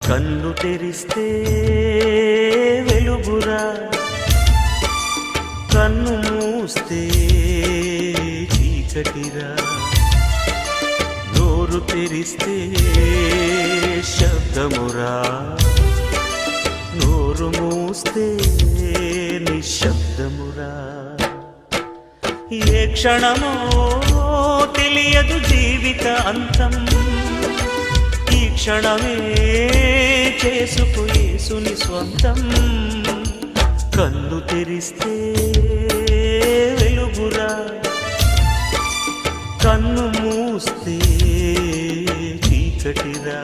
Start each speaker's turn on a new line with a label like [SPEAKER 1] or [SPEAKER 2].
[SPEAKER 1] కన్ను తెరిస్తే వెలుగురా, కన్ను మూస్తే చీకటిరా. నోరు తెరిస్తే శబ్దమురా, నోరు మూస్తే నిశ్శబ్దమురా. ఏ క్షణమో తెలియదు జీవిత అంతం, ఈ క్షణమే చేసుకో యేసుని స్వంతం. కన్ను తెరిస్తే వెలుగురా, కన్ను మూస్తే చీకటిరా.